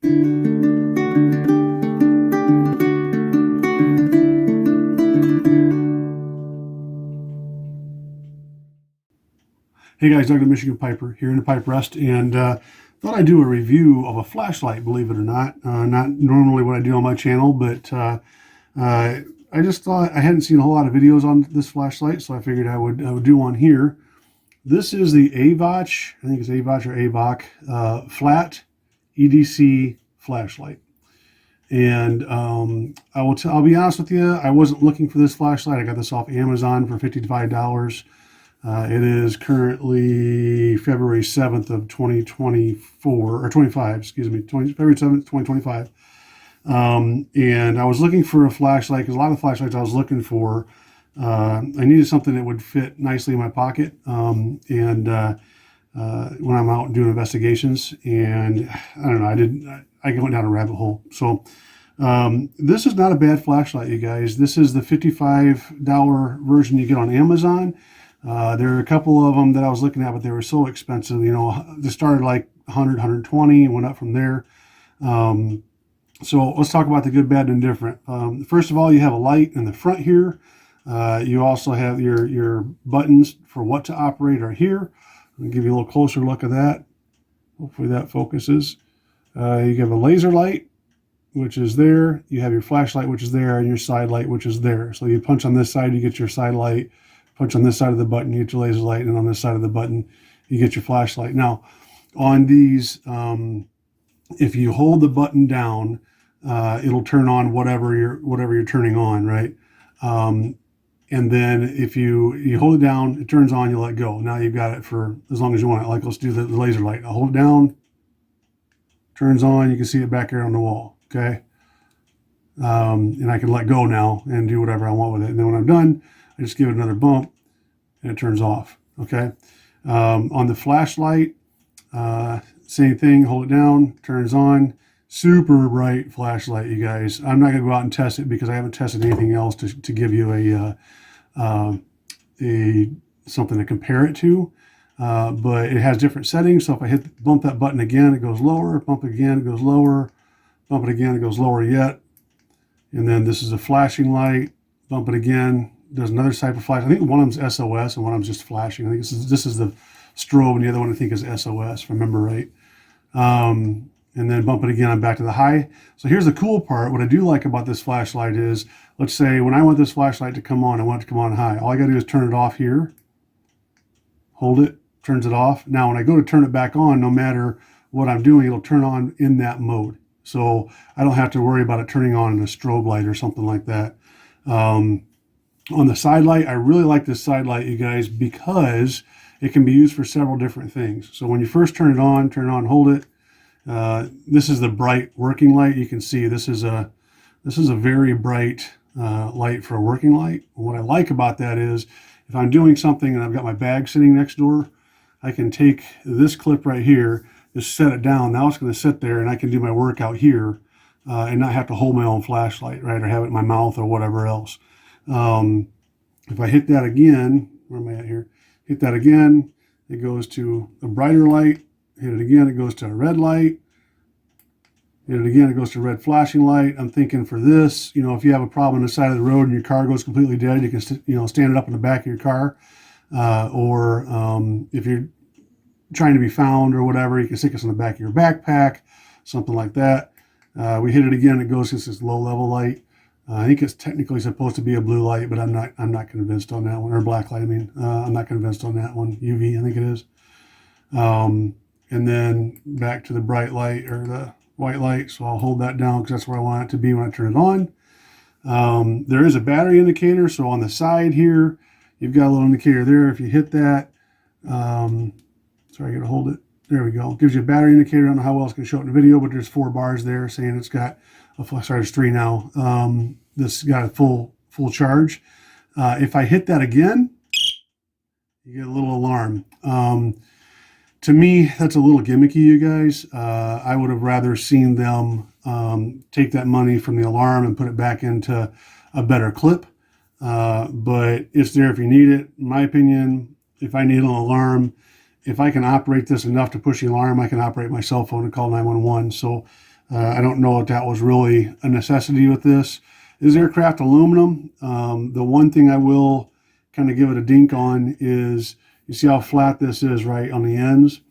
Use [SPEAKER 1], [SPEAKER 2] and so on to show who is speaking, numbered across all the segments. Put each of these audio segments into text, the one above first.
[SPEAKER 1] Hey guys, Doug the Michigan Piper here in the pipe rest, and thought I'd do a review of a flashlight, believe it or not. Not normally what I do on my channel, but I just thought I hadn't seen a whole lot of videos on this flashlight, so I figured I would do one here. This is the Ayovoch, I think it's Ayovoch or Ayovoch, flat EDC flashlight. And I'll be honest with you, I wasn't looking for this flashlight. I got this off Amazon for $55. It is currently February 7th of 2024, or 25, excuse me, February 7th, 2025. And I was looking for a flashlight because a lot of the flashlights I was looking for, I needed something that would fit nicely in my pocket. When I'm out doing investigations, and I don't know, I went down a rabbit hole. So this is not a bad flashlight, you guys. This is the $55 version you get on Amazon. There are a couple of them that I was looking at, but they were so expensive. You know, they started like 100, 120 and went up from there. So let's talk about the good, bad, and indifferent. First of all, you have a light in the front here. You also have your buttons for what to operate are here. I'll give you a little closer look at that. Hopefully that focuses. You have a laser light, which is there. You have your flashlight, which is there, and your side light, which is there. So you punch on this side, you get your side light. Punch on this side of the button, you get your laser light, and on this side of the button, you get your flashlight. Now, on these, if you hold the button down, it'll turn on whatever you're turning on, right? And then if you hold it down, it turns on, you let go. Now you've got it for as long as you want it. Like, let's do the laser light. I'll hold it down, turns on, you can see it back here on the wall, okay? And I can let go now and do whatever I want with it. And then when I'm done, I just give it another bump and it turns off, okay? On the flashlight, same thing, hold it down, turns on. Super bright flashlight, you guys. I'm not gonna go out and test it because I haven't tested anything else to give you something to compare it to. But it has different settings, so if I bump that button again, it goes lower, bump it again, it goes lower, bump it again, it goes lower yet. And then this is a flashing light, bump it again, there's another type of flash. I think one of them's SOS and one of them's just flashing. I think this is the strobe, and the other one I think is SOS, if I remember right. And then bump it again, I'm back to the high. So here's the cool part. What I do like about this flashlight is, let's say when I want this flashlight to come on, I want it to come on high. All I gotta do is turn it off here, hold it, turns it off. Now when I go to turn it back on, no matter what I'm doing, it'll turn on in that mode. So I don't have to worry about it turning on in a strobe light or something like that. On the side light, I really like this side light, you guys, because it can be used for several different things. So when you first turn it on, hold it. This is the bright working light. You can see this is a very bright light for a working light. What I like about that is if I'm doing something and I've got my bag sitting next door, I can take this clip right here, just set it down. Now it's going to sit there and I can do my work out here and not have to hold my own flashlight, right, or have it in my mouth or whatever else. If I hit that again, where am I at here? Hit that again, it goes to a brighter light. Hit it again, it goes to a red light. Hit it again, it goes to a red flashing light. I'm thinking for this, you know, if you have a problem on the side of the road and your car goes completely dead, you can stand it up in the back of your car. Or if you're trying to be found or whatever, you can stick this on the back of your backpack, something like that. We hit it again, it goes to this low level light. I think it's technically supposed to be a blue light, but I'm not convinced on that one, or black light. I mean, I'm not convinced on that one. UV, I think it is. And then back to the bright light or the white light. So I'll hold that down because that's where I want it to be when I turn it on. There is a battery indicator. So on the side here, you've got a little indicator there. If you hit that, sorry, I got to hold it. There we go. It gives you a battery indicator. I don't know how well it's going to show it in the video, but there's 4 bars there saying it's got sorry, there's 3 now. This got a full charge. If I hit that again, you get a little alarm. To me, that's a little gimmicky, you guys. I would have rather seen them take that money from the alarm and put it back into a better clip. But it's there if you need it. In my opinion, if I need an alarm, if I can operate this enough to push the alarm, I can operate my cell phone and call 911. So I don't know if that was really a necessity with this. This is aircraft aluminum. The one thing I will kind of give it a dink on is, you see how flat this is right on the ends?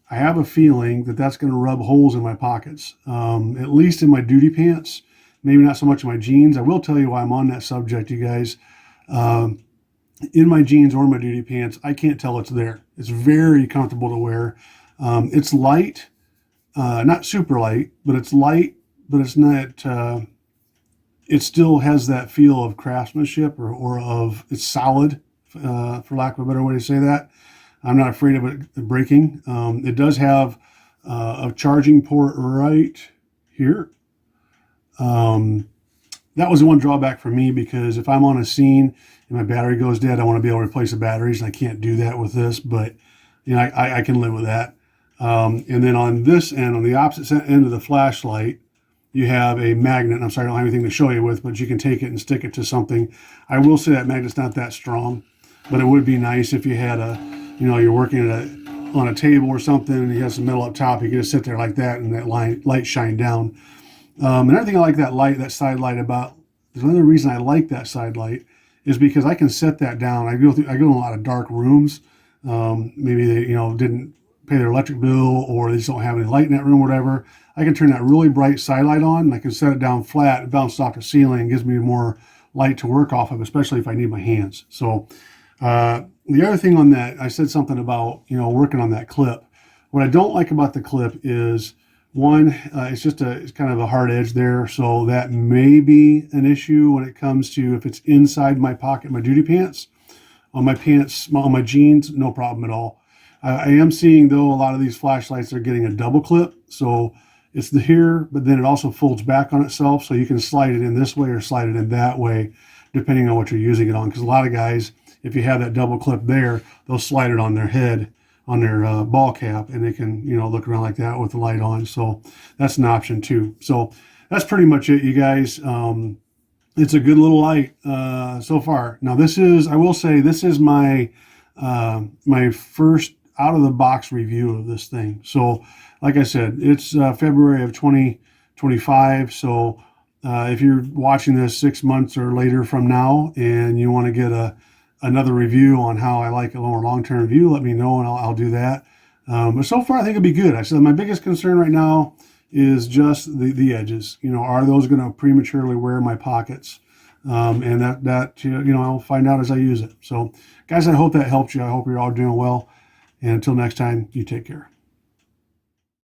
[SPEAKER 1] I have a feeling that that's going to rub holes in my pockets, at least in my duty pants, maybe not so much in my jeans. I will tell you why I'm on that subject, you guys. In my jeans or my duty pants, I can't tell it's there. It's very comfortable to wear. It's light, not super light, but it's light, but it's not, it still has that feel of craftsmanship or of, it's solid, for lack of a better way to say that. I'm not afraid of it breaking. It does have a charging port right here. That was the one drawback for me, because if I'm on a scene and my battery goes dead, I want to be able to replace the batteries, and I can't do that with this, but you know, I can live with that. And then on this end, on the opposite end of the flashlight, you have a magnet. I'm sorry, I don't have anything to show you with, but you can take it and stick it to something. I will say that magnet's not that strong, but it would be nice if you had a, you know, you're working at on a table or something, and you have some metal up top, you can just sit there like that, and that light shine down. Another thing I like that side light about, there's another reason I like that side light, is because I can set that down. I go in a lot of dark rooms. Maybe they, you know, didn't pay their electric bill, or they just don't have any light in that room, or whatever. I can turn that really bright side light on, and I can set it down flat, it bounces off the ceiling, and gives me more light to work off of, especially if I need my hands. So the other thing on that, I said something about, you know, working on that clip. What I don't like about the clip is, one, it's kind of a hard edge there, so that may be an issue when it comes to if it's inside my pocket, my duty pants. On my pants, on my jeans, no problem at all. I am seeing, though, a lot of these flashlights are getting a double clip, so it's here, but then it also folds back on itself, so you can slide it in this way or slide it in that way, depending on what you're using it on. Because a lot of guys, if you have that double clip there, they'll slide it on their head, on their ball cap, and they can, you know, look around like that with the light on. So that's an option too. So that's pretty much it, you guys. It's a good little light so far. Now this is, I will say, this is my my first out of the box review of this thing. So like I said, it's February of 2025. So if you're watching this 6 months or later from now, and you want to get another review on how I like a more long-term view, let me know, and I'll do that. But so far, I think it'll be good. I said my biggest concern right now is just the edges. You know, are those going to prematurely wear my pockets? And that you know, I'll find out as I use it. So, guys, I hope that helped you. I hope you're all doing well. And until next time, you take care.